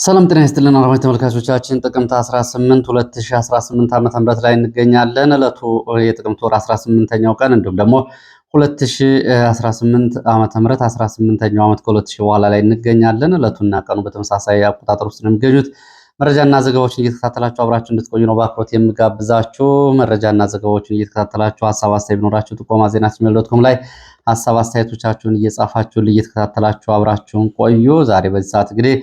ሰላም ጤና ይስጥልን አድማጭ ተመልካቾቻችን ጥቅምት 18 2018 ዓ.ም ላይ እንገኛለን። ዕለቱ የጥቅምት ወር 18ኛው ቀን እንዲሁም ደግሞ 2018 ዓ.ም 18ኛው ዓመት ከ2000 በኋላ ላይ እንገኛለን። ዕለቱና ቀኑ በተመሳሳይ አቆጣጠር ውስጥ ነው የሚገኙት። መረጃና ዘገባዎችን እየተከታተላችሁ አብራችሁ እንድትቆዩ ነው በአክብሮት የምጋብዛችሁ። መረጃና ዘገባዎችን እየተከታተላችሁ ሀሳብ አስተያየት ቢኖራችሁ ጥቆማ ዜና@gmail.com ላይ ሀሳብ አስተያየቶቻችሁን እየጻፋችሁ እየተከታተላችሁ አብራችሁን ቆዩ። ዛሬ በዚህ ሰዓት እንግዲህ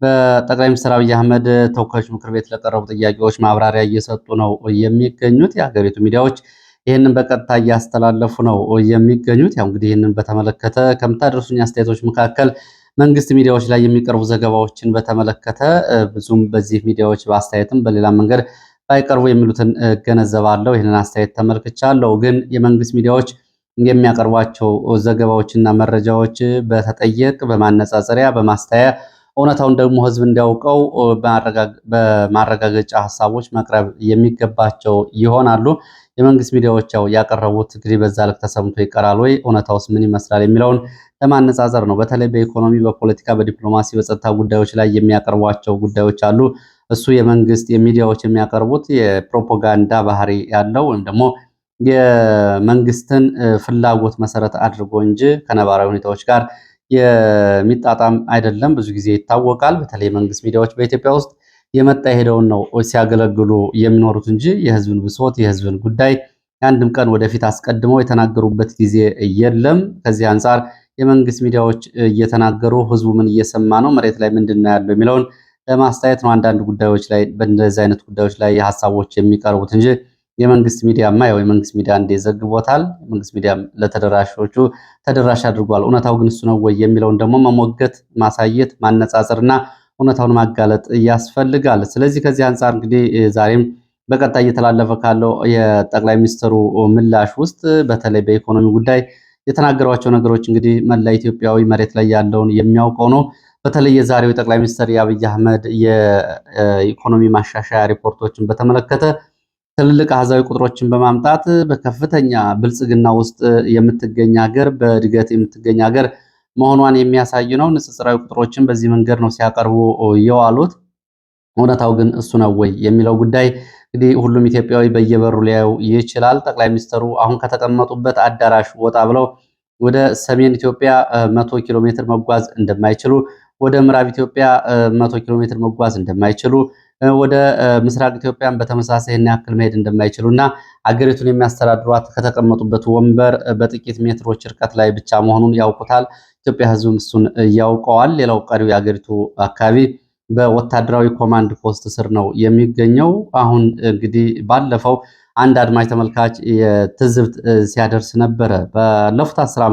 በጠቅላይ ሚኒስትር አብይ አህመድ ተወካዮች ምክር ቤት ለቀረቡ ጥያቄዎች ማብራሪያ እየሰጡ ነው የሚገኙት። የሀገሪቱ ሚዲያዎች ይህንን በቀጥታ እያስተላለፉ ነው የሚገኙት። ያው እንግዲህ ይህንን በተመለከተ ከምታደርሱኝ አስተያየቶች መካከል መንግስት ሚዲያዎች ላይ የሚቀርቡ ዘገባዎችን በተመለከተ ብዙም በዚህ ሚዲያዎች በአስተያየትም በሌላ መንገድ ባይቀርቡ የሚሉትን እገነዘባለሁ። ይህንን አስተያየት ተመልክቻለሁ። ግን የመንግስት ሚዲያዎች የሚያቀርቧቸው ዘገባዎችና መረጃዎች በተጠየቅ በማነጻጸሪያ በማስተያ እውነታውን ደግሞ ህዝብ እንዲያውቀው በማረጋገጫ ሀሳቦች መቅረብ የሚገባቸው ይሆናሉ። የመንግስት ሚዲያዎች ያቀረቡት እንግዲህ በዛ ልክ ተሰምቶ ይቀራል ወይ? እውነታውስ ምን ይመስላል የሚለውን ለማነጻጸር ነው። በተለይ በኢኮኖሚ፣ በፖለቲካ፣ በዲፕሎማሲ፣ በጸጥታ ጉዳዮች ላይ የሚያቀርቧቸው ጉዳዮች አሉ። እሱ የመንግስት የሚዲያዎች የሚያቀርቡት የፕሮፓጋንዳ ባህሪ ያለው ወይም ደግሞ የመንግስትን ፍላጎት መሰረት አድርጎ እንጂ ከነባራዊ ሁኔታዎች ጋር የሚጣጣም አይደለም። ብዙ ጊዜ ይታወቃል። በተለይ መንግስት ሚዲያዎች በኢትዮጵያ ውስጥ የመጣ የሄደውን ነው ሲያገለግሉ የሚኖሩት እንጂ የህዝብን ብሶት የህዝብን ጉዳይ አንድም ቀን ወደፊት አስቀድመው የተናገሩበት ጊዜ የለም። ከዚህ አንጻር የመንግስት ሚዲያዎች እየተናገሩ ህዝቡ ምን እየሰማ ነው፣ መሬት ላይ ምንድን ነው ያለው የሚለውን ለማስተያየት ነው አንዳንድ ጉዳዮች ላይ በእንደዚህ አይነት ጉዳዮች ላይ ሀሳቦች የሚቀርቡት እንጂ የመንግስት ሚዲያማ ያው የመንግስት ሚዲያ ዘግቦታል። የመንግስት ሚዲያ ለተደራሾቹ ተደራሽ አድርጓል። እውነታው ግን እሱ ነው ወይ የሚለውን ደግሞ መሞገት፣ ማሳየት፣ ማነጻጸርና እውነታውን ማጋለጥ ያስፈልጋል። ስለዚህ ከዚህ አንጻር እንግዲህ ዛሬም በቀጣይ እየተላለፈ ካለው የጠቅላይ ሚኒስትሩ ምላሽ ውስጥ በተለይ በኢኮኖሚ ጉዳይ የተናገሯቸው ነገሮች እንግዲህ መላ ኢትዮጵያዊ መሬት ላይ ያለውን የሚያውቀው ነው። በተለይ የዛሬው ጠቅላይ ሚኒስትር የአብይ አህመድ የኢኮኖሚ ማሻሻያ ሪፖርቶችን በተመለከተ ትልልቅ አሃዛዊ ቁጥሮችን በማምጣት በከፍተኛ ብልጽግና ውስጥ የምትገኝ ሀገር በእድገት የምትገኝ ሀገር መሆኗን የሚያሳይ ነው። ንጽጽራዊ ቁጥሮችን በዚህ መንገድ ነው ሲያቀርቡ የዋሉት። እውነታው ግን እሱ ነው ወይ የሚለው ጉዳይ እንግዲህ ሁሉም ኢትዮጵያዊ በየበሩ ሊያየው ይችላል። ጠቅላይ ሚኒስትሩ አሁን ከተቀመጡበት አዳራሽ ወጣ ብለው ወደ ሰሜን ኢትዮጵያ 100 ኪሎ ሜትር መጓዝ እንደማይችሉ፣ ወደ ምዕራብ ኢትዮጵያ 100 ኪሎ ሜትር መጓዝ እንደማይችሉ፣ ወደ ምስራቅ ኢትዮጵያን በተመሳሳይ እና ያክል መሄድ እንደማይችሉና አገሪቱን የሚያስተዳድሯት ከተቀመጡበት ወንበር በጥቂት ሜትሮች ርቀት ላይ ብቻ መሆኑን ያውቁታል። ኢትዮጵያ ሕዝብም እሱን ያውቀዋል። ሌላው ቀሪው የአገሪቱ አካባቢ በወታደራዊ ኮማንድ ፖስት ስር ነው የሚገኘው። አሁን እንግዲህ ባለፈው አንድ አድማጭ ተመልካች የትዝብት ሲያደርስ ነበረ። ባለፉት 10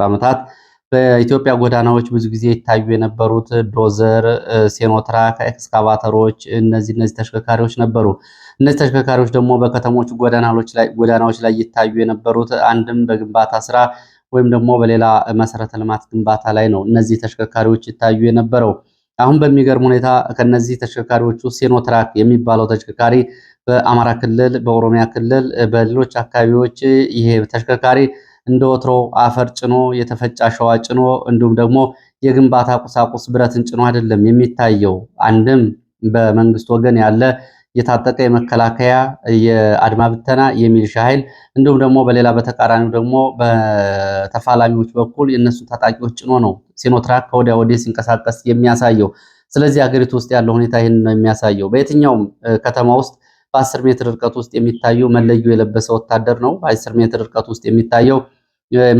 ዓመታት በኢትዮጵያ ጎዳናዎች ብዙ ጊዜ ይታዩ የነበሩት ዶዘር፣ ሴኖትራክ፣ ኤክስካቫተሮች እነዚህ ተሽከርካሪዎች ነበሩ። እነዚህ ተሽከርካሪዎች ደግሞ በከተሞች ጎዳናዎች ላይ ይታዩ የነበሩት አንድም በግንባታ ስራ ወይም ደግሞ በሌላ መሰረተ ልማት ግንባታ ላይ ነው እነዚህ ተሽከርካሪዎች ይታዩ የነበረው። አሁን በሚገርም ሁኔታ ከነዚህ ተሽከርካሪዎች ውስጥ ሴኖትራክ የሚባለው ተሽከርካሪ በአማራ ክልል፣ በኦሮሚያ ክልል፣ በሌሎች አካባቢዎች ይሄ ተሽከርካሪ እንደ ወትሮ አፈር ጭኖ የተፈጨ አሸዋ ጭኖ እንዲሁም ደግሞ የግንባታ ቁሳቁስ ብረትን ጭኖ አይደለም የሚታየው። አንድም በመንግስት ወገን ያለ የታጠቀ የመከላከያ የአድማ ብተና የሚሊሻ ኃይል እንዲሁም ደግሞ በሌላ በተቃራኒው ደግሞ በተፋላሚዎች በኩል የነሱ ታጣቂዎች ጭኖ ነው ሲኖትራክ ከወዲያ ወዲህ ሲንቀሳቀስ የሚያሳየው። ስለዚህ ሀገሪቱ ውስጥ ያለው ሁኔታ ይህን ነው የሚያሳየው። በየትኛውም ከተማ ውስጥ በ10 ሜትር ርቀት ውስጥ የሚታየው መለዮ የለበሰ ወታደር ነው። በ10 ሜትር ርቀት ውስጥ የሚታየው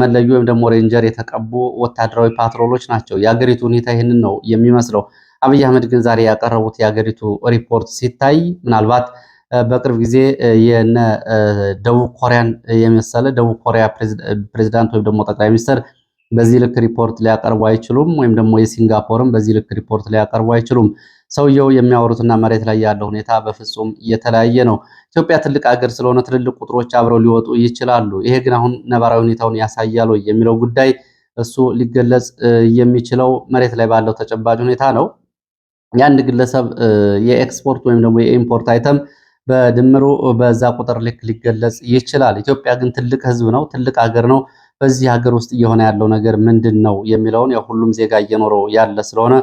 መለዮ ወይም ደግሞ ሬንጀር የተቀቡ ወታደራዊ ፓትሮሎች ናቸው። የሀገሪቱ ሁኔታ ይህንን ነው የሚመስለው። አብይ አህመድ ግን ዛሬ ያቀረቡት የሀገሪቱ ሪፖርት ሲታይ ምናልባት በቅርብ ጊዜ የነ ደቡብ ኮሪያን የመሰለ ደቡብ ኮሪያ ፕሬዚዳንት ወይም ደግሞ ጠቅላይ ሚኒስትር በዚህ ልክ ሪፖርት ሊያቀርቡ አይችሉም። ወይም ደግሞ የሲንጋፖርም በዚህ ልክ ሪፖርት ሊያቀርቡ አይችሉም። ሰውየው የሚያወሩትና መሬት ላይ ያለው ሁኔታ በፍጹም የተለያየ ነው። ኢትዮጵያ ትልቅ ሀገር ስለሆነ ትልልቅ ቁጥሮች አብረው ሊወጡ ይችላሉ። ይሄ ግን አሁን ነባራዊ ሁኔታውን ያሳያል ወይ የሚለው ጉዳይ እሱ ሊገለጽ የሚችለው መሬት ላይ ባለው ተጨባጭ ሁኔታ ነው። የአንድ ግለሰብ የኤክስፖርት ወይም ደግሞ የኢምፖርት አይተም በድምሩ በዛ ቁጥር ልክ ሊገለጽ ይችላል። ኢትዮጵያ ግን ትልቅ ሕዝብ ነው፣ ትልቅ ሀገር ነው። በዚህ ሀገር ውስጥ እየሆነ ያለው ነገር ምንድን ነው የሚለውን ያው ሁሉም ዜጋ እየኖረው ያለ ስለሆነ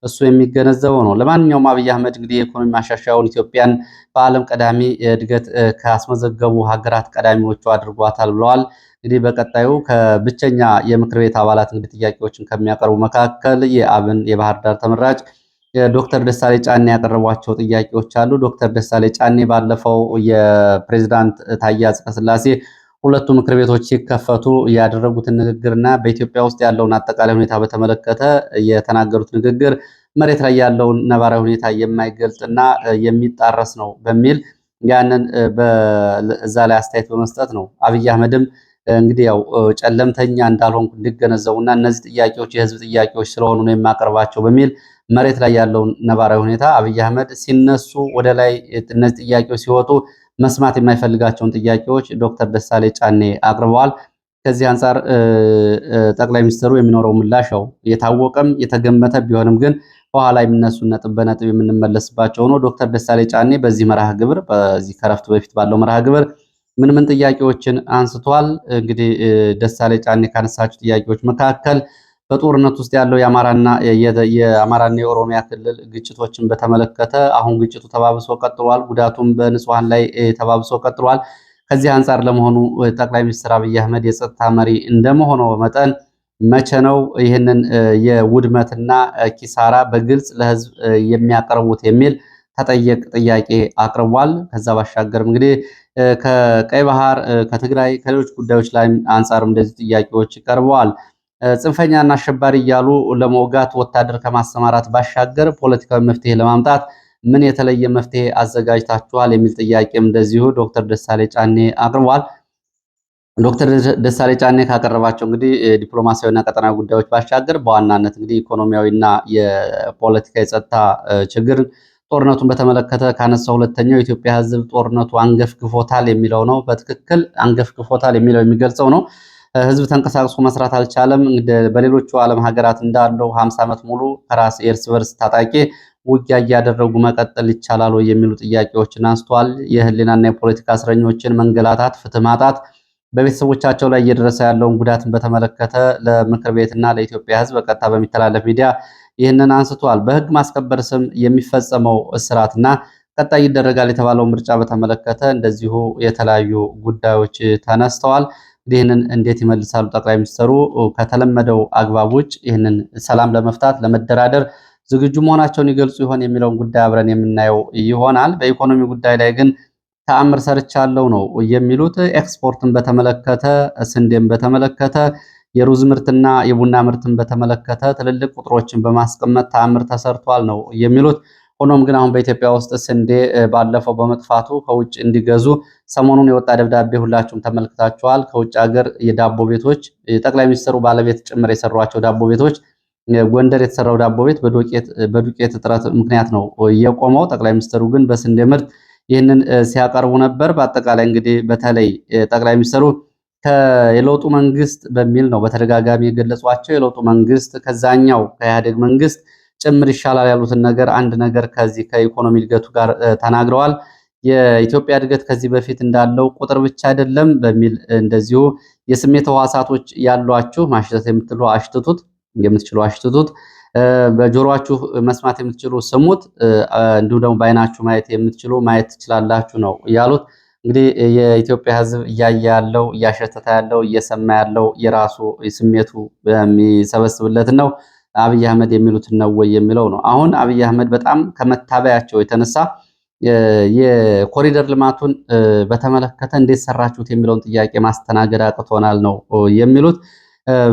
እሱ የሚገነዘበው ነው። ለማንኛውም አብይ አህመድ እንግዲህ የኢኮኖሚ ማሻሻያውን ኢትዮጵያን በዓለም ቀዳሚ እድገት ካስመዘገቡ ሀገራት ቀዳሚዎቹ አድርጓታል ብለዋል። እንግዲህ በቀጣዩ ከብቸኛ የምክር ቤት አባላት እንግዲህ ጥያቄዎችን ከሚያቀርቡ መካከል የአብን የባህር ዳር ተመራጭ ዶክተር ደሳሌ ጫኔ ያቀረቧቸው ጥያቄዎች አሉ። ዶክተር ደሳሌ ጫኔ ባለፈው የፕሬዝዳንት ታዬ አጽቀሥላሴ ሁለቱ ምክር ቤቶች ሲከፈቱ ያደረጉትን ንግግርና በኢትዮጵያ ውስጥ ያለውን አጠቃላይ ሁኔታ በተመለከተ የተናገሩት ንግግር መሬት ላይ ያለውን ነባራዊ ሁኔታ የማይገልጽና የሚጣረስ ነው በሚል ያንን በዛ ላይ አስተያየት በመስጠት ነው አብይ አህመድም እንግዲህ ያው ጨለምተኛ እንዳልሆንኩ እንዲገነዘቡና እነዚህ ጥያቄዎች የህዝብ ጥያቄዎች ስለሆኑ ነው የማቀርባቸው በሚል መሬት ላይ ያለውን ነባራዊ ሁኔታ አብይ አህመድ ሲነሱ ወደ ላይ እነዚህ ጥያቄዎች ሲወጡ መስማት የማይፈልጋቸውን ጥያቄዎች ዶክተር ደሳሌ ጫኔ አቅርበዋል። ከዚህ አንጻር ጠቅላይ ሚኒስትሩ የሚኖረው ምላሽ ያው የታወቀም የተገመተ ቢሆንም ግን በኋላ የሚነሱ ነጥብ በነጥብ የምንመለስባቸው ነው። ዶክተር ደሳሌ ጫኔ በዚህ መርሃ ግብር በዚህ ከረፍት በፊት ባለው መርሃ ግብር ምን ምን ጥያቄዎችን አንስቷል? እንግዲህ ደሳሌ ጫኔ ካነሳቸው ጥያቄዎች መካከል በጦርነት ውስጥ ያለው የአማራና የኦሮሚያ ክልል ግጭቶችን በተመለከተ አሁን ግጭቱ ተባብሶ ቀጥሏል። ጉዳቱም በንጹሃን ላይ ተባብሶ ቀጥሏል። ከዚህ አንጻር ለመሆኑ ጠቅላይ ሚኒስትር አብይ አህመድ የጸጥታ መሪ እንደመሆነው መጠን መቼ ነው ይህንን የውድመትና ኪሳራ በግልጽ ለህዝብ የሚያቀርቡት የሚል ተጠየቅ ጥያቄ አቅርቧል። ከዛ ባሻገርም እንግዲህ ከቀይ ባህር ከትግራይ ከሌሎች ጉዳዮች ላይ አንጻርም እንደዚህ ጥያቄዎች ቀርበዋል። ጽንፈኛና አሸባሪ እያሉ ለመውጋት ወታደር ከማሰማራት ባሻገር ፖለቲካዊ መፍትሄ ለማምጣት ምን የተለየ መፍትሄ አዘጋጅታችኋል የሚል ጥያቄም እንደዚሁ ዶክተር ደሳሌ ጫኔ አቅርቧል። ዶክተር ደሳሌ ጫኔ ካቀረባቸው እንግዲህ ዲፕሎማሲያዊና ቀጠናዊ ጉዳዮች ባሻገር በዋናነት እንግዲህ ኢኮኖሚያዊና የፖለቲካ የጸጥታ ችግር ጦርነቱን በተመለከተ ካነሳው ሁለተኛው የኢትዮጵያ ሕዝብ ጦርነቱ አንገፍግፎታል የሚለው ነው። በትክክል አንገፍግፎታል የሚለው የሚገልጸው ነው። ህዝብ ተንቀሳቅሶ መስራት አልቻለም። በሌሎቹ ዓለም ሀገራት እንዳለው 50 ዓመት ሙሉ ከራስ የእርስ በርስ ታጣቂ ውጊያ እያደረጉ መቀጠል ይቻላል ወይ የሚሉ ጥያቄዎችን አንስተዋል። የህሊናና የፖለቲካ እስረኞችን መንገላታት፣ ፍትህ ማጣት፣ በቤተሰቦቻቸው ላይ እየደረሰ ያለውን ጉዳትን በተመለከተ ለምክር ቤትና ለኢትዮጵያ ህዝብ በቀጥታ በሚተላለፍ ሚዲያ ይህንን አንስተዋል። በህግ ማስከበር ስም የሚፈጸመው እስራትና ቀጣይ ይደረጋል የተባለው ምርጫ በተመለከተ እንደዚሁ የተለያዩ ጉዳዮች ተነስተዋል። ይህንን እንዴት ይመልሳሉ ጠቅላይ ሚኒስትሩ? ከተለመደው አግባብ ውጭ ይህንን ሰላም ለመፍታት ለመደራደር ዝግጁ መሆናቸውን ይገልጹ ይሆን የሚለውን ጉዳይ አብረን የምናየው ይሆናል። በኢኮኖሚ ጉዳይ ላይ ግን ተአምር ሰርቻለሁ ነው የሚሉት። ኤክስፖርትን በተመለከተ ስንዴን በተመለከተ የሩዝ ምርትና የቡና ምርትን በተመለከተ ትልልቅ ቁጥሮችን በማስቀመጥ ተአምር ተሰርቷል ነው የሚሉት። ሆኖም ግን አሁን በኢትዮጵያ ውስጥ ስንዴ ባለፈው በመጥፋቱ ከውጭ እንዲገዙ ሰሞኑን የወጣ ደብዳቤ ሁላችሁም ተመልክታችኋል። ከውጭ ሀገር የዳቦ ቤቶች የጠቅላይ ሚኒስትሩ ባለቤት ጭምር የሰሯቸው ዳቦ ቤቶች ጎንደር የተሰራው ዳቦ ቤት በዱቄት እጥረት ምክንያት ነው የቆመው። ጠቅላይ ሚኒስትሩ ግን በስንዴ ምርት ይህንን ሲያቀርቡ ነበር። በአጠቃላይ እንግዲህ በተለይ ጠቅላይ ሚኒስትሩ የለውጡ መንግስት በሚል ነው በተደጋጋሚ የገለጿቸው። የለውጡ መንግስት ከዛኛው ከኢህአዴግ መንግስት ጭምር ይሻላል ያሉትን ነገር አንድ ነገር ከዚህ ከኢኮኖሚ እድገቱ ጋር ተናግረዋል። የኢትዮጵያ እድገት ከዚህ በፊት እንዳለው ቁጥር ብቻ አይደለም በሚል እንደዚሁ የስሜት ህዋሳቶች ያሏችሁ ማሽተት የምትችሉ አሽትቱት፣ በጆሮአችሁ መስማት የምትችሉ ስሙት፣ እንዲሁ ደግሞ በአይናችሁ ማየት የምትችሉ ማየት ትችላላችሁ ነው ያሉት። እንግዲህ የኢትዮጵያ ህዝብ እያየ ያለው እያሸተተ ያለው እየሰማ ያለው የራሱ ስሜቱ የሚሰበስብለት ነው። አብይ አህመድ የሚሉትን ነው ወይ የሚለው ነው። አሁን አብይ አህመድ በጣም ከመታበያቸው የተነሳ የኮሪደር ልማቱን በተመለከተ እንዴት ሰራችሁት የሚለውን ጥያቄ ማስተናገድ አቅቶናል ነው የሚሉት።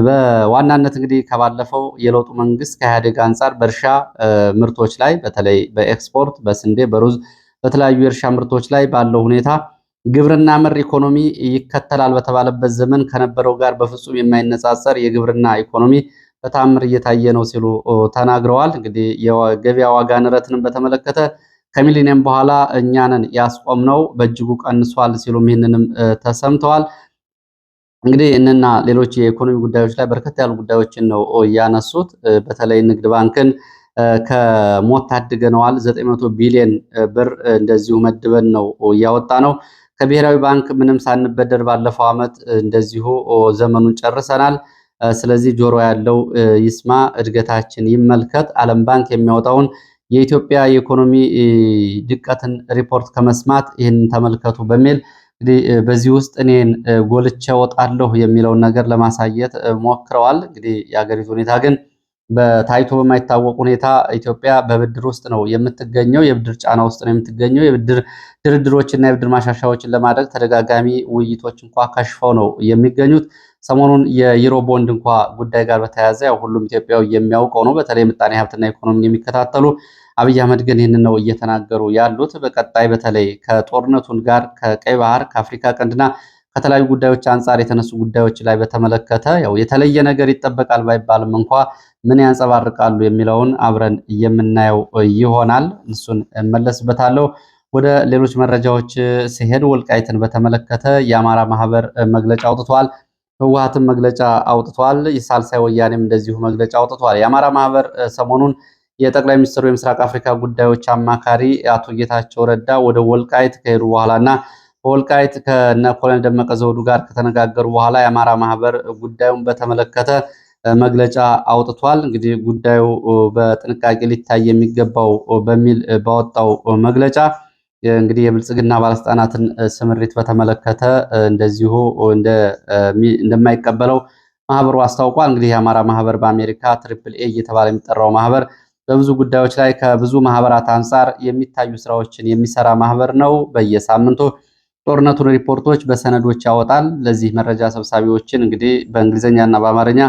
በዋናነት እንግዲህ ከባለፈው የለውጡ መንግስት ከኢህአዴግ አንጻር በእርሻ ምርቶች ላይ በተለይ በኤክስፖርት በስንዴ፣ በሩዝ፣ በተለያዩ የእርሻ ምርቶች ላይ ባለው ሁኔታ ግብርና መር ኢኮኖሚ ይከተላል በተባለበት ዘመን ከነበረው ጋር በፍጹም የማይነጻጸር የግብርና ኢኮኖሚ በታምር እየታየ ነው ሲሉ ተናግረዋል። እንግዲህ የገበያ ዋጋ ንረትንም በተመለከተ ከሚሊኒየም በኋላ እኛንን ያስቆምነው በእጅጉ ቀንሷል ሲሉም ይህንንም ተሰምተዋል። እንግዲህ እነና ሌሎች የኢኮኖሚ ጉዳዮች ላይ በርከት ያሉ ጉዳዮችን ነው ያነሱት። በተለይ ንግድ ባንክን ከሞት ታድገነዋል፣ 900 ቢሊዮን ብር እንደዚሁ መድበን ነው እያወጣ ነው። ከብሔራዊ ባንክ ምንም ሳንበደር ባለፈው ዓመት እንደዚሁ ዘመኑን ጨርሰናል። ስለዚህ ጆሮ ያለው ይስማ፣ እድገታችን ይመልከት። ዓለም ባንክ የሚያወጣውን የኢትዮጵያ የኢኮኖሚ ድቀትን ሪፖርት ከመስማት ይህንን ተመልከቱ በሚል እንግዲህ በዚህ ውስጥ እኔን ጎልቼ እወጣለሁ የሚለውን ነገር ለማሳየት ሞክረዋል። እንግዲህ የሀገሪቱ ሁኔታ ግን በታይቶ በማይታወቅ ሁኔታ ኢትዮጵያ በብድር ውስጥ ነው የምትገኘው። የብድር ጫና ውስጥ ነው የምትገኘው። የብድር ድርድሮችና የብድር ማሻሻያዎችን ለማድረግ ተደጋጋሚ ውይይቶች እንኳ ከሽፈው ነው የሚገኙት። ሰሞኑን የዩሮ ቦንድ እንኳ ጉዳይ ጋር በተያያዘ ያው ሁሉም ኢትዮጵያዊ የሚያውቀው ነው። በተለይ ምጣኔ ሀብትና ኢኮኖሚን የሚከታተሉ አብይ አህመድ ግን ይህንን ነው እየተናገሩ ያሉት። በቀጣይ በተለይ ከጦርነቱን ጋር ከቀይ ባህር ከአፍሪካ ቀንድና ከተለያዩ ጉዳዮች አንጻር የተነሱ ጉዳዮች ላይ በተመለከተ ያው የተለየ ነገር ይጠበቃል ባይባልም እንኳ ምን ያንጸባርቃሉ የሚለውን አብረን የምናየው ይሆናል። እሱን እመለስበታለሁ። ወደ ሌሎች መረጃዎች ሲሄድ ወልቃይትን በተመለከተ የአማራ ማህበር መግለጫ አውጥቷል። ህወሓትም መግለጫ አውጥቷል። የሳልሳይ ወያኔም እንደዚሁ መግለጫ አውጥቷል። የአማራ ማህበር ሰሞኑን የጠቅላይ ሚኒስትሩ የምስራቅ አፍሪካ ጉዳዮች አማካሪ አቶ ጌታቸው ረዳ ወደ ወልቃይት ከሄዱ በኋላና በወልቃይት ከነ ኮሎኔል ደመቀ ዘውዱ ጋር ከተነጋገሩ በኋላ የአማራ ማህበር ጉዳዩን በተመለከተ መግለጫ አውጥቷል። እንግዲህ ጉዳዩ በጥንቃቄ ሊታይ የሚገባው በሚል ባወጣው መግለጫ እንግዲህ የብልጽግና ባለስልጣናትን ስምሪት በተመለከተ እንደዚሁ እንደማይቀበለው ማህበሩ አስታውቋል። እንግዲህ የአማራ ማህበር በአሜሪካ ትሪፕል ኤ እየተባለ የሚጠራው ማህበር በብዙ ጉዳዮች ላይ ከብዙ ማህበራት አንጻር የሚታዩ ስራዎችን የሚሰራ ማህበር ነው። በየሳምንቱ ጦርነቱን ሪፖርቶች በሰነዶች ያወጣል። ለዚህ መረጃ ሰብሳቢዎችን እንግዲህ በእንግሊዝኛና በአማርኛ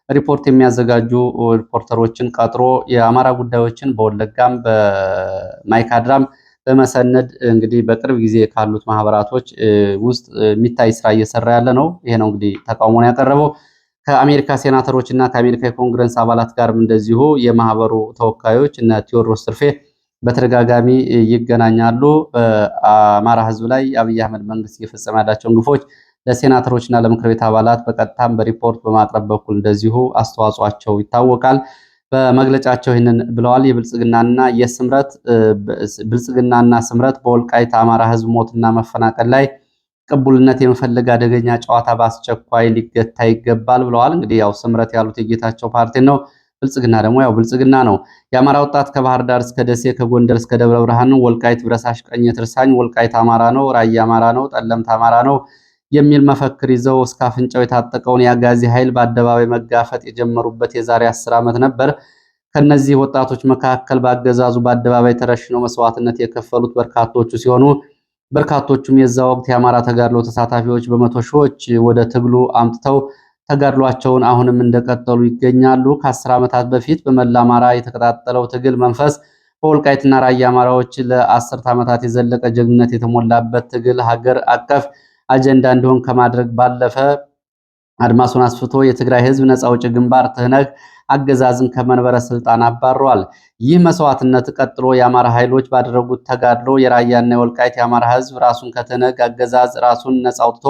ሪፖርት የሚያዘጋጁ ሪፖርተሮችን ቀጥሮ የአማራ ጉዳዮችን በወለጋም በማይካድራም በመሰነድ እንግዲህ በቅርብ ጊዜ ካሉት ማህበራቶች ውስጥ የሚታይ ስራ እየሰራ ያለ ነው። ይሄ ነው እንግዲህ ተቃውሞን ያቀረበው። ከአሜሪካ ሴናተሮች እና ከአሜሪካ የኮንግረስ አባላት ጋርም እንደዚሁ የማህበሩ ተወካዮች እነ ቴዎድሮስ ትርፌ በተደጋጋሚ ይገናኛሉ። በአማራ ህዝብ ላይ የአብይ አህመድ መንግስት እየፈጸመ ያላቸውን ግፎች ለሴናተሮች እና ለምክር ቤት አባላት በቀጥታም በሪፖርት በማቅረብ በኩል እንደዚሁ አስተዋጽኦአቸው ይታወቃል። በመግለጫቸው ይህንን ብለዋል። ብልጽግናና ስምረት በወልቃይት አማራ ህዝብ ሞትና መፈናቀል ላይ ቅቡልነት የመፈለግ አደገኛ ጨዋታ በአስቸኳይ ሊገታ ይገባል ብለዋል። እንግዲህ ያው ስምረት ያሉት የጌታቸው ፓርቲ ነው። ብልጽግና ደግሞ ያው ብልጽግና ነው። የአማራ ወጣት ከባህር ዳር እስከ ደሴ ከጎንደር እስከ ደብረ ብርሃን ወልቃይት ብረሳሽ ቀኝ ትርሳኝ ወልቃይት አማራ ነው፣ ራያ አማራ ነው፣ ጠለምት አማራ ነው የሚል መፈክር ይዘው እስከ አፍንጫው የታጠቀውን የአጋዚ ኃይል በአደባባይ መጋፈጥ የጀመሩበት የዛሬ 10 ዓመት ነበር። ከነዚህ ወጣቶች መካከል በአገዛዙ በአደባባይ ተረሽነው መስዋዕትነት የከፈሉት በርካቶቹ ሲሆኑ በርካቶቹም የዛ ወቅት የአማራ ተጋድሎ ተሳታፊዎች በመቶ ሺዎች ወደ ትግሉ አምጥተው ተጋድሏቸውን አሁንም እንደቀጠሉ ይገኛሉ። ከ10 ዓመታት በፊት በመላ አማራ የተቀጣጠለው ትግል መንፈስ በወልቃይትና ራያ አማራዎች ለ10 ዓመታት የዘለቀ ጀግንነት የተሞላበት ትግል ሀገር አቀፍ አጀንዳ እንዲሆን ከማድረግ ባለፈ አድማሱን አስፍቶ የትግራይ ህዝብ ነፃ አውጪ ግንባር ትህነግ አገዛዝን ከመንበረ ስልጣን አባሯል። ይህ መስዋዕትነት ቀጥሎ የአማራ ኃይሎች ባደረጉት ተጋድሎ የራያና የወልቃይት የአማራ ህዝብ ራሱን ከትህነግ አገዛዝ ራሱን ነፃ አውጥቶ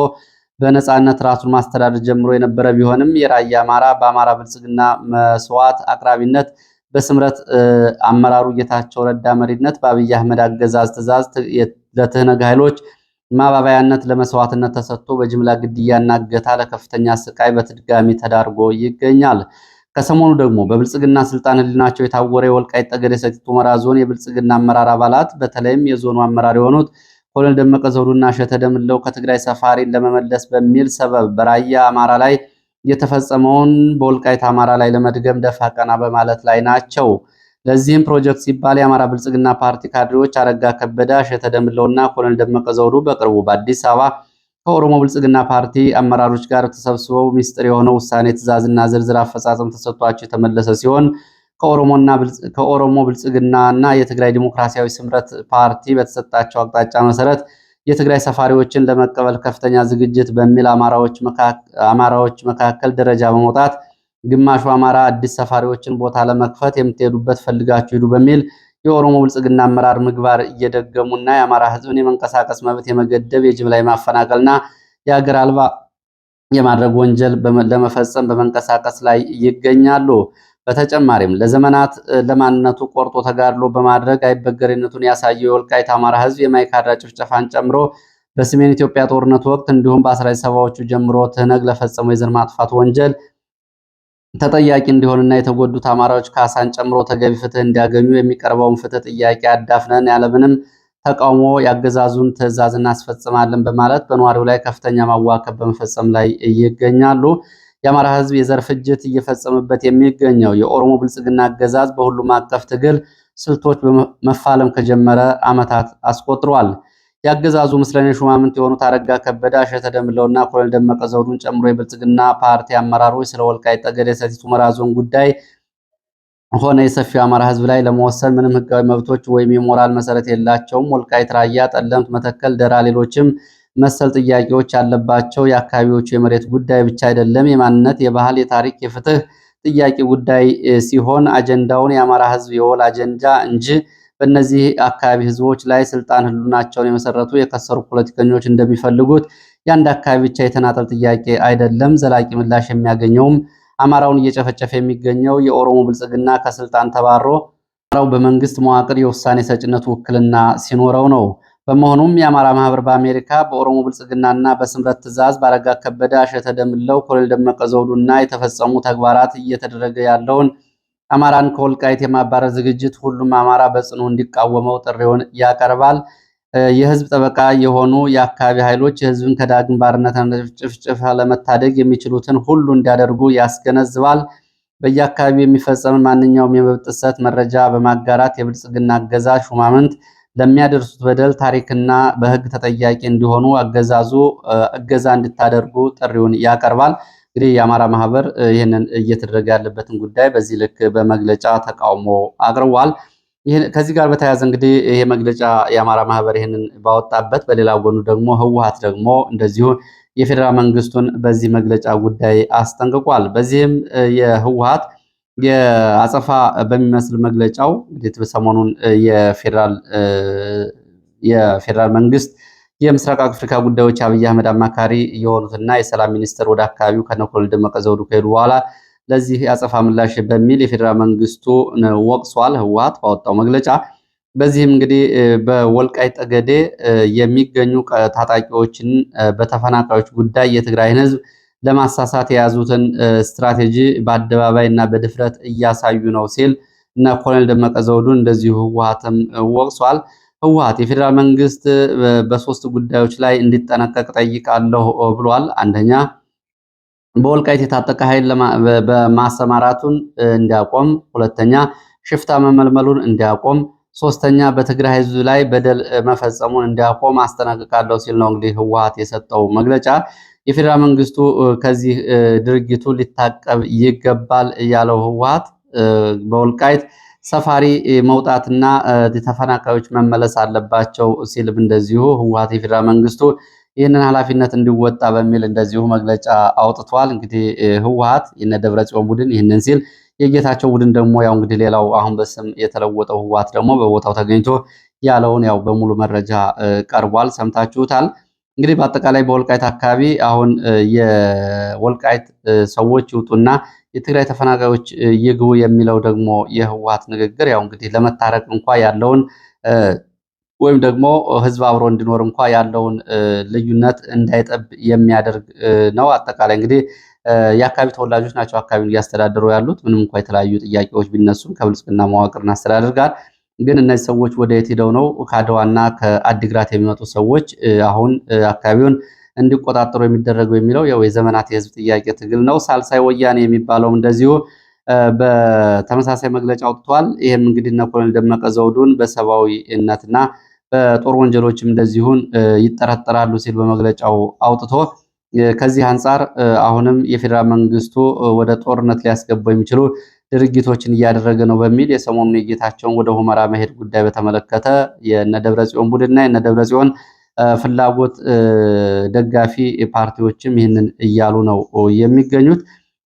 በነፃነት ራሱን ማስተዳደር ጀምሮ የነበረ ቢሆንም የራያ አማራ በአማራ ብልጽግና መስዋዕት አቅራቢነት በስምረት አመራሩ ጌታቸው ረዳ መሪነት በአብይ አህመድ አገዛዝ ትእዛዝ ለትህነግ ኃይሎች ማባባያነት ለመስዋዕትነት ተሰጥቶ በጅምላ ግድያና እገታ ለከፍተኛ ስቃይ በትድጋሚ ተዳርጎ ይገኛል። ከሰሞኑ ደግሞ በብልጽግና ስልጣን ህሊናቸው የታወረ የወልቃይት ጠገዴ ሰቲት ሁመራ ዞን የብልጽግና አመራር አባላት በተለይም የዞኑ አመራር የሆኑት ኮሎኔል ደመቀ ዘውዱና እሸተ ደምለው ከትግራይ ሰፋሪን ለመመለስ በሚል ሰበብ በራያ አማራ ላይ የተፈጸመውን በወልቃይት አማራ ላይ ለመድገም ደፋ ቀና በማለት ላይ ናቸው። ለዚህም ፕሮጀክት ሲባል የአማራ ብልጽግና ፓርቲ ካድሬዎች አረጋ ከበደ፣ እሸተ ደምለውና ኮሎኔል ደመቀ ዘውዱ በቅርቡ በአዲስ አበባ ከኦሮሞ ብልጽግና ፓርቲ አመራሮች ጋር ተሰብስበው ሚስጥር የሆነው ውሳኔ ትዕዛዝና ዝርዝር አፈጻጸም ተሰጥቷቸው የተመለሰ ሲሆን ከኦሮሞ ብልጽግናና የትግራይ ዲሞክራሲያዊ ስምረት ፓርቲ በተሰጣቸው አቅጣጫ መሰረት የትግራይ ሰፋሪዎችን ለመቀበል ከፍተኛ ዝግጅት በሚል አማራዎች መካከል ደረጃ በመውጣት ግማሹ አማራ አዲስ ሰፋሪዎችን ቦታ ለመክፈት የምትሄዱበት ፈልጋችሁ ሂዱ በሚል የኦሮሞ ብልጽግና አመራር ምግባር እየደገሙና የአማራ ህዝብን የመንቀሳቀስ መብት የመገደብ የጅምላ የማፈናቀልና የሀገር አልባ የማድረግ ወንጀል ለመፈጸም በመንቀሳቀስ ላይ ይገኛሉ። በተጨማሪም ለዘመናት ለማንነቱ ቆርጦ ተጋድሎ በማድረግ አይበገሬነቱን ያሳየው የወልቃይት አማራ ህዝብ የማይካድራ ጭፍጨፋን ጨምሮ በሰሜን ኢትዮጵያ ጦርነት ወቅት እንዲሁም በ1970ዎቹ ጀምሮ ትህነግ ለፈጸመው የዘር ማጥፋት ወንጀል ተጠያቂ እንዲሆንና የተጎዱት አማራዎች ካሳን ጨምሮ ተገቢ ፍትህ እንዲያገኙ የሚቀርበውን ፍትህ ጥያቄ አዳፍነን ያለምንም ተቃውሞ ያገዛዙን ትዕዛዝ እናስፈጽማለን በማለት በነዋሪው ላይ ከፍተኛ ማዋከብ በመፈጸም ላይ ይገኛሉ። የአማራ ህዝብ የዘር ፍጅት እየፈጸመበት የሚገኘው የኦሮሞ ብልጽግና አገዛዝ በሁሉም አቀፍ ትግል ስልቶች መፋለም ከጀመረ ዓመታት አስቆጥሯል። የአገዛዙ ምስለኔ ሹማምንት የሆኑት አረጋ ከበደ፣ አሸተ ደምለውና ኮሎኔል ደመቀ ዘውዱን ጨምሮ የብልጽግና ፓርቲ አመራሮች ስለ ወልቃይት ጠገዴ ሰቲት ሁመራ ዞን ጉዳይ ሆነ የሰፊው አማራ ህዝብ ላይ ለመወሰን ምንም ህጋዊ መብቶች ወይም የሞራል መሰረት የላቸውም። ወልቃይት፣ ራያ፣ ጠለምት፣ መተከል፣ ደራ፣ ሌሎችም መሰል ጥያቄዎች ያለባቸው የአካባቢዎቹ የመሬት ጉዳይ ብቻ አይደለም፣ የማንነት፣ የባህል፣ የታሪክ፣ የፍትህ ጥያቄ ጉዳይ ሲሆን አጀንዳውን የአማራ ህዝብ የወል አጀንዳ እንጂ በእነዚህ አካባቢ ህዝቦች ላይ ስልጣን ህሉናቸውን የመሰረቱ የከሰሩ ፖለቲከኞች እንደሚፈልጉት የአንድ አካባቢ ብቻ የተናጠል ጥያቄ አይደለም። ዘላቂ ምላሽ የሚያገኘውም አማራውን እየጨፈጨፈ የሚገኘው የኦሮሞ ብልጽግና ከስልጣን ተባሮ አማራው በመንግስት መዋቅር የውሳኔ ሰጭነት ውክልና ሲኖረው ነው። በመሆኑም የአማራ ማህበር በአሜሪካ በኦሮሞ ብልጽግናና በስምረት ትዕዛዝ ባረጋ ከበደ፣ አሸተ ደምለው፣ ኮሎኔል ደመቀ ዘውዱና የተፈጸሙ ተግባራት እየተደረገ ያለውን አማራን ከወልቃይት የማባረር ዝግጅት ሁሉም አማራ በጽኑ እንዲቃወመው ጥሪውን ያቀርባል። የህዝብ ጠበቃ የሆኑ የአካባቢ ኃይሎች የህዝብን ከዳግም ባርነትና ጭፍጨፋ ለመታደግ የሚችሉትን ሁሉ እንዲያደርጉ ያስገነዝባል። በየአካባቢው የሚፈጸምን ማንኛውም የመብት ጥሰት መረጃ በማጋራት የብልጽግና አገዛዝ ሹማምንት ለሚያደርሱት በደል ታሪክና በህግ ተጠያቂ እንዲሆኑ አገዛዙ እገዛ እንድታደርጉ ጥሪውን ያቀርባል። እንግዲህ የአማራ ማህበር ይህንን እየተደረገ ያለበትን ጉዳይ በዚህ ልክ በመግለጫ ተቃውሞ አቅርቧል። ከዚህ ጋር በተያያዘ እንግዲህ ይሄ መግለጫ የአማራ ማህበር ይህንን ባወጣበት፣ በሌላ ጎኑ ደግሞ ህወሓት ደግሞ እንደዚሁ የፌዴራል መንግስቱን በዚህ መግለጫ ጉዳይ አስጠንቅቋል። በዚህም የህወሓት የአጸፋ በሚመስል መግለጫው እንግዲህ ሰሞኑን የፌዴራል መንግስት የምስራቅ አፍሪካ ጉዳዮች አብይ አህመድ አማካሪ የሆኑትና የሰላም ሚኒስትር ወደ አካባቢው ከኮሎኔል ደመቀ ዘውዱ ከሄዱ በኋላ ለዚህ የአጸፋ ምላሽ በሚል የፌዴራል መንግስቱ ወቅሷል። ህወሓት ባወጣው መግለጫ በዚህም እንግዲህ በወልቃይት ጠገዴ የሚገኙ ታጣቂዎችን በተፈናቃዮች ጉዳይ የትግራይን ህዝብ ለማሳሳት የያዙትን ስትራቴጂ በአደባባይ እና በድፍረት እያሳዩ ነው ሲል እና ኮሎኔል ደመቀ ዘውዱን እንደዚሁ ህወሓትም ወቅሷል። ህወሓት የፌዴራል መንግስት በሶስት ጉዳዮች ላይ እንዲጠነቀቅ ጠይቃለሁ ብሏል። አንደኛ በወልቃይት የታጠቀ ኃይል በማሰማራቱን እንዲያቆም፣ ሁለተኛ ሽፍታ መመልመሉን እንዲያቆም፣ ሶስተኛ በትግራይ ህዝብ ላይ በደል መፈጸሙን እንዲያቆም አስጠነቅቃለሁ ሲል ነው እንግዲህ ህወሓት የሰጠው መግለጫ። የፌዴራል መንግስቱ ከዚህ ድርጊቱ ሊታቀብ ይገባል ያለው ህወሓት በወልቃይት ሰፋሪ መውጣትና ተፈናቃዮች መመለስ አለባቸው ሲልም እንደዚሁ ህወሓት የፌዴራል መንግስቱ ይህንን ኃላፊነት እንዲወጣ በሚል እንደዚሁ መግለጫ አውጥቷል። እንግዲህ ህወሓት የነ ደብረጽዮን ቡድን ይህንን ሲል፣ የጌታቸው ቡድን ደግሞ ያው እንግዲህ ሌላው አሁን በስም የተለወጠው ህወሓት ደግሞ በቦታው ተገኝቶ ያለውን ያው በሙሉ መረጃ ቀርቧል፣ ሰምታችሁታል። እንግዲህ በአጠቃላይ በወልቃይት አካባቢ አሁን የወልቃይት ሰዎች ይውጡና የትግራይ ተፈናቃዮች ይግቡ የሚለው ደግሞ የህወሓት ንግግር ያው እንግዲህ ለመታረቅ እንኳ ያለውን ወይም ደግሞ ህዝብ አብሮ እንዲኖር እንኳ ያለውን ልዩነት እንዳይጠብ የሚያደርግ ነው። አጠቃላይ እንግዲህ የአካባቢ ተወላጆች ናቸው አካባቢውን እያስተዳደሩ ያሉት። ምንም እንኳ የተለያዩ ጥያቄዎች ቢነሱም ከብልጽግና መዋቅርና አስተዳደር ጋር ግን እነዚህ ሰዎች ወደ የት ሄደው ነው? ከአድዋና ከአዲግራት የሚመጡ ሰዎች አሁን አካባቢውን እንዲቆጣጠሩ የሚደረገው የሚለው ያው የዘመናት የህዝብ ጥያቄ ትግል ነው። ሳልሳይ ወያኔ የሚባለውም እንደዚሁ በተመሳሳይ መግለጫ አውጥቷል። ይህም እንግዲህ እነ ኮሎኔል ደመቀ ዘውዱን በሰብአዊነትና በጦር ወንጀሎችም እንደዚሁን ይጠረጠራሉ ሲል በመግለጫው አውጥቶ ከዚህ አንጻር አሁንም የፌዴራል መንግስቱ ወደ ጦርነት ሊያስገቡ የሚችሉ ድርጊቶችን እያደረገ ነው በሚል የሰሞኑን የጌታቸውን ወደ ሁመራ መሄድ ጉዳይ በተመለከተ የነደብረጽዮን ቡድንና የነደብረጽዮን ፍላጎት ደጋፊ ፓርቲዎችም ይህንን እያሉ ነው የሚገኙት።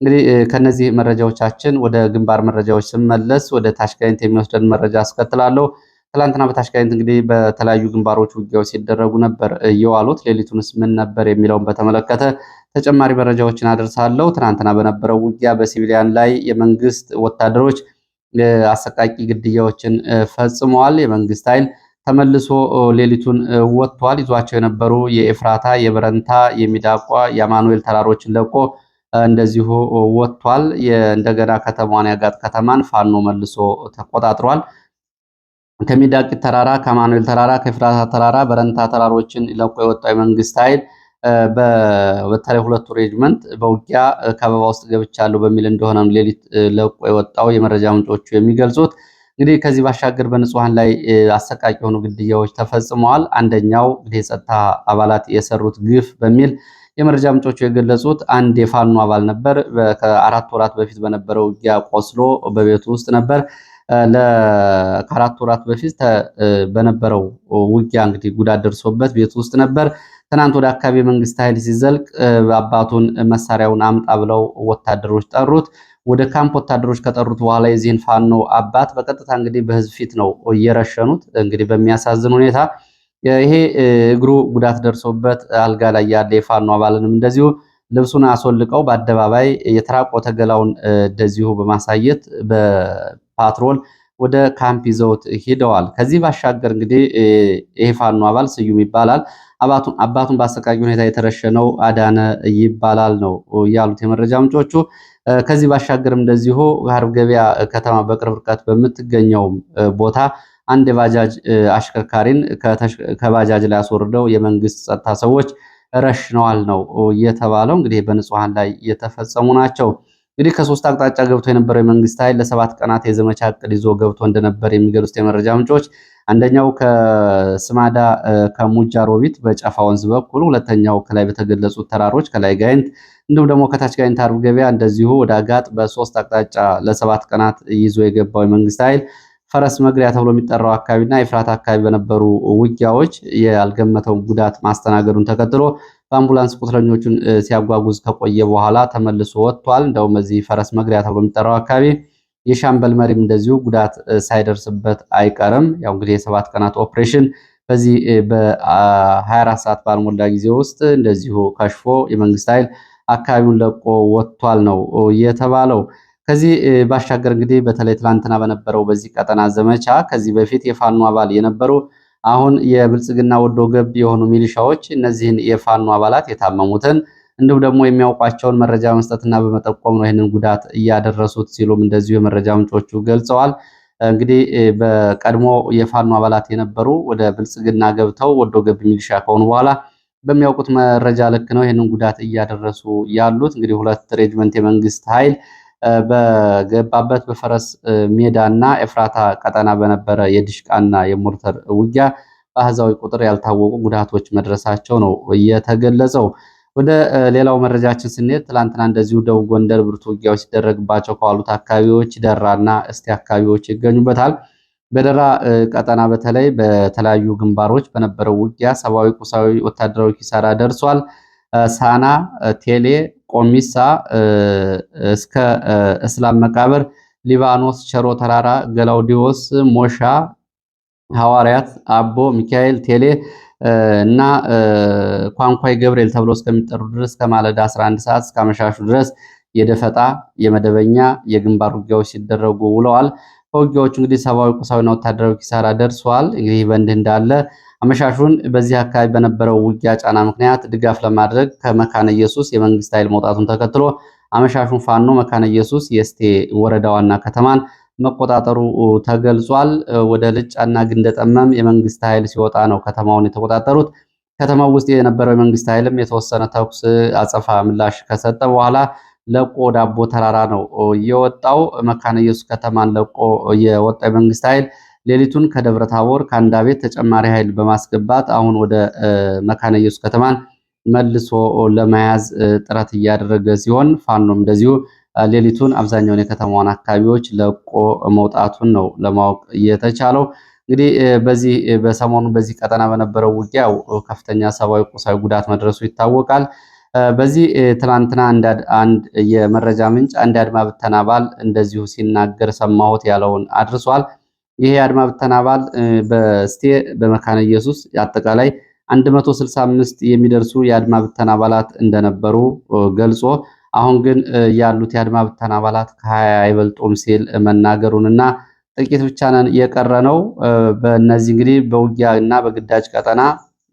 እንግዲህ ከነዚህ መረጃዎቻችን ወደ ግንባር መረጃዎች ስመለስ ወደ ታሽጋይንት የሚወስደን መረጃ አስከትላለሁ። ትላንትና በታሽጋይንት እንግዲህ በተለያዩ ግንባሮች ውጊያዎች ሲደረጉ ነበር የዋሉት። ሌሊቱንስ ምን ነበር የሚለውን በተመለከተ ተጨማሪ መረጃዎችን አደርሳለሁ። ትናንትና በነበረው ውጊያ በሲቪሊያን ላይ የመንግስት ወታደሮች አሰቃቂ ግድያዎችን ፈጽመዋል። የመንግስት ኃይል ተመልሶ ሌሊቱን ወጥቷል። ይዟቸው የነበሩ የኤፍራታ፣ የበረንታ፣ የሚዳቋ፣ የአማኑኤል ተራሮችን ለቆ እንደዚሁ ወጥቷል። እንደገና ከተማዋን ያጋጥ ከተማን ፋኖ መልሶ ተቆጣጥሯል። ከሚዳቂት ተራራ፣ ከማኑኤል ተራራ፣ ከፍራታ ተራራ በረንታ ተራሮችን ለቆ የወጣው የመንግስት ኃይል በተለይ ሁለቱ ሬጅመንት በውጊያ ከበባ ውስጥ ገብቻለሁ በሚል እንደሆነ ሌሊት ለቆ የወጣው የመረጃ ምንጮቹ የሚገልጹት። እንግዲህ ከዚህ ባሻገር በንጹሃን ላይ አሰቃቂ የሆኑ ግድያዎች ተፈጽመዋል። አንደኛው እንግዲህ የጸጥታ አባላት የሰሩት ግፍ በሚል የመረጃ ምንጮቹ የገለጹት አንድ የፋኖ አባል ነበር። ከ4 ወራት በፊት በነበረው ውጊያ ቆስሎ በቤቱ ውስጥ ነበር። ከ4 ወራት በፊት በነበረው ውጊያ እንግዲህ ጉዳት ደርሶበት ቤቱ ውስጥ ነበር። ትናንት ወደ አካባቢ የመንግስት ኃይል ሲዘልቅ አባቱን መሳሪያውን አምጣ ብለው ወታደሮች ጠሩት። ወደ ካምፕ ወታደሮች ከጠሩት በኋላ የዚህን ፋኖ አባት በቀጥታ እንግዲህ በህዝብ ፊት ነው እየረሸኑት። እንግዲህ በሚያሳዝን ሁኔታ ይሄ እግሩ ጉዳት ደርሶበት አልጋ ላይ ያለ የፋኖ አባልንም እንደዚሁ ልብሱን አስወልቀው በአደባባይ የተራቆተ ገላውን እንደዚሁ በማሳየት በፓትሮል ወደ ካምፕ ይዘውት ሂደዋል። ከዚህ ባሻገር እንግዲህ ይሄ ፋኖ አባል ስዩም ይባላል። አባቱን በአሰቃቂ ሁኔታ የተረሸነው አዳነ ይባላል ነው ያሉት የመረጃ ምንጮቹ። ከዚህ ባሻገርም እንደዚሁ ሀርብ ገበያ ከተማ በቅርብ ርቀት በምትገኘው ቦታ አንድ የባጃጅ አሽከርካሪን ከባጃጅ ላይ አስወርደው የመንግስት ጸጥታ ሰዎች ረሽነዋል ነው የተባለው። እንግዲህ በንጹሃን ላይ የተፈጸሙ ናቸው። እንግዲህ ከ3 አቅጣጫ ገብቶ የነበረው የመንግስት ኃይል ለ7 ቀናት የዘመቻ እቅድ ይዞ ገብቶ እንደነበር የሚገልጹት የመረጃ ምንጮች አንደኛው ከስማዳ ከሙጃ ሮቢት በጨፋ ወንዝ በኩል፣ ሁለተኛው ከላይ በተገለጹት ተራሮች ከላይ ጋይንት እንዲሁም ደግሞ ከታች ጋይንት አርብ ገበያ እንደዚሁ ወደ አጋጥ በ3 አቅጣጫ ለ7 ቀናት ይዞ የገባው የመንግስት ኃይል ፈረስ መግሪያ ተብሎ የሚጠራው አካባቢና የፍራት አካባቢ በነበሩ ውጊያዎች ያልገመተውን ጉዳት ማስተናገዱን ተከትሎ በአምቡላንስ ቁስለኞቹን ሲያጓጉዝ ከቆየ በኋላ ተመልሶ ወጥቷል። እንደውም እዚህ ፈረስ መግሪያ ተብሎ የሚጠራው አካባቢ የሻምበል መሪም እንደዚሁ ጉዳት ሳይደርስበት አይቀርም። ያው እንግዲህ የ7 ቀናት ኦፕሬሽን በዚህ በ24 ሰዓት ባልሞላ ጊዜ ውስጥ እንደዚሁ ከሽፎ የመንግስት ኃይል አካባቢውን ለቆ ወጥቷል ነው የተባለው። ከዚህ ባሻገር እንግዲህ በተለይ ትላንትና በነበረው በዚህ ቀጠና ዘመቻ ከዚህ በፊት የፋኖ አባል የነበሩ አሁን የብልጽግና ወዶ ገብ የሆኑ ሚሊሻዎች እነዚህን የፋኖ አባላት የታመሙትን እንዲሁም ደግሞ የሚያውቋቸውን መረጃ በመስጠትና በመጠቆም ነው ይህንን ጉዳት እያደረሱት ሲሉም እንደዚሁ የመረጃ ምንጮቹ ገልጸዋል። እንግዲህ በቀድሞ የፋኖ አባላት የነበሩ ወደ ብልጽግና ገብተው ወዶ ገብ ሚሊሻ ከሆኑ በኋላ በሚያውቁት መረጃ ልክ ነው ይህንን ጉዳት እያደረሱ ያሉት። እንግዲህ 2 ሬጅመንት የመንግስት ኃይል በገባበት በፈረስ ሜዳና ኤፍራታ ቀጠና በነበረ የድሽቃና የሞርተር ውጊያ በአሃዛዊ ቁጥር ያልታወቁ ጉዳቶች መድረሳቸው ነው የተገለጸው። ወደ ሌላው መረጃችን ስንሄድ ትላንትና እንደዚሁ ደቡብ ጎንደር ብርቱ ውጊያዎች ሲደረግባቸው ከዋሉት አካባቢዎች ደራና እስቴ አካባቢዎች ይገኙበታል። በደራ ቀጠና በተለይ በተለያዩ ግንባሮች በነበረው ውጊያ ሰብአዊ፣ ቁሳዊ፣ ወታደራዊ ኪሳራ ደርሷል። ሳና፣ ቴሌ፣ ቆሚሳ እስከ እስላም መቃብር፣ ሊባኖስ፣ ቸሮ ተራራ፣ ገላውዲዮስ፣ ሞሻ፣ ሐዋርያት፣ አቦ ሚካኤል፣ ቴሌ እና ኳንኳይ ገብርኤል ተብሎ እስከሚጠሩ ድረስ ከማለዳ 11 ሰዓት እስከ አመሻሹ ድረስ የደፈጣ የመደበኛ የግንባር ውጊያዎች ሲደረጉ ውለዋል። በውጊያዎቹ እንግዲህ ሰብአዊ፣ ቁሳዊና ወታደራዊ ኪሳራ ደርሷል። እንግዲህ በእንዲህ እንዳለ አመሻሹን በዚህ አካባቢ በነበረው ውጊያ ጫና ምክንያት ድጋፍ ለማድረግ ከመካነ ኢየሱስ የመንግስት ኃይል መውጣቱን ተከትሎ አመሻሹን ፋኖ መካነ ኢየሱስ የእስቴ ወረዳ ዋና ከተማን መቆጣጠሩ ተገልጿል። ወደ ልጫና ግንደጠመም የመንግስት ኃይል ሲወጣ ነው ከተማውን የተቆጣጠሩት። ከተማው ውስጥ የነበረው የመንግስት ኃይልም የተወሰነ ተኩስ አጸፋ ምላሽ ከሰጠ በኋላ ለቆ ወደ አቦ ተራራ ነው የወጣው። መካነ ኢየሱስ ከተማን ለቆ የወጣው የመንግስት ኃይል ሌሊቱን ከደብረ ታቦር ከአንዳ ቤት ተጨማሪ ኃይል በማስገባት አሁን ወደ መካነ ኢየሱስ ከተማን መልሶ ለመያዝ ጥረት እያደረገ ሲሆን ፋኖም እንደዚሁ ሌሊቱን አብዛኛውን የከተማዋን አካባቢዎች ለቆ መውጣቱን ነው ለማወቅ የተቻለው። እንግዲህ በዚህ በሰሞኑ በዚህ ቀጠና በነበረው ውጊያ ከፍተኛ ሰብአዊ፣ ቁሳዊ ጉዳት መድረሱ ይታወቃል። በዚህ ትናንትና አንድ የመረጃ ምንጭ አንድ አድማ ብተና አባል እንደዚሁ ሲናገር ሰማሁት ያለውን አድርሷል። ይሄ አድማ ብተና አባል በስቴ በመካነ ኢየሱስ አጠቃላይ 165 የሚደርሱ የአድማ ብተና አባላት እንደነበሩ ገልጾ አሁን ግን ያሉት የአድማ ብተና አባላት ከ20 አይበልጡም ሲል መናገሩንና ጥቂት ብቻ ነን የቀረ ነው። በእነዚህ እንግዲህ በውጊያ እና በግዳጅ ቀጠና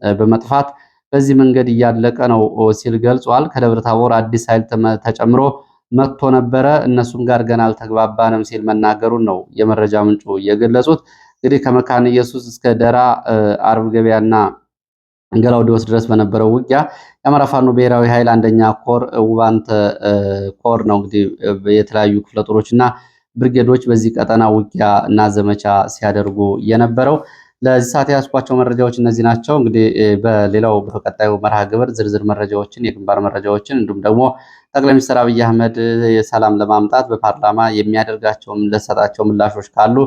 በመጥፋት በዚህ መንገድ እያለቀ ነው ሲል ገልጿል። ከደብረ ታቦር አዲስ ኃይል ተጨምሮ መጥቶ ነበረ፣ እነሱም ጋር ገና አልተግባባንም ሲል መናገሩን ነው የመረጃ ምንጩ የገለጹት። እንግዲህ ከመካነ ኢየሱስ እስከ ደራ አርብ ገበያና ገላውዲዮስ ድረስ በነበረው ውጊያ የአማራ ፋኖ ብሔራዊ ኃይል አንደኛ ኮር ውባንተ ኮር ነው እንግዲህ የተለያዩ ክፍለ ጦሮች እና ብርጌዶች በዚህ ቀጠና ውጊያ እና ዘመቻ ሲያደርጉ የነበረው። ለዚህ ሰዓት ያስኳቸው መረጃዎች እነዚህ ናቸው። እንግዲህ በሌላው በቀጣዩ መርሃ ግብር ዝርዝር መረጃዎችን የግንባር መረጃዎችን እንዲሁም ደግሞ ጠቅላይ ሚኒስትር አብይ አህመድ ሰላም ለማምጣት በፓርላማ የሚያደርጋቸው ለሰጣቸው ምላሾች ካሉ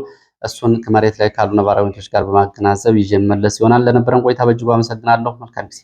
እሱን ከመሬት ላይ ካሉ ነባራዊ ሁኔታዎች ጋር በማገናዘብ ይዤ መለስ ይሆናል። ለነበረን ቆይታ በእጅጉ አመሰግናለሁ። መልካም ጊዜ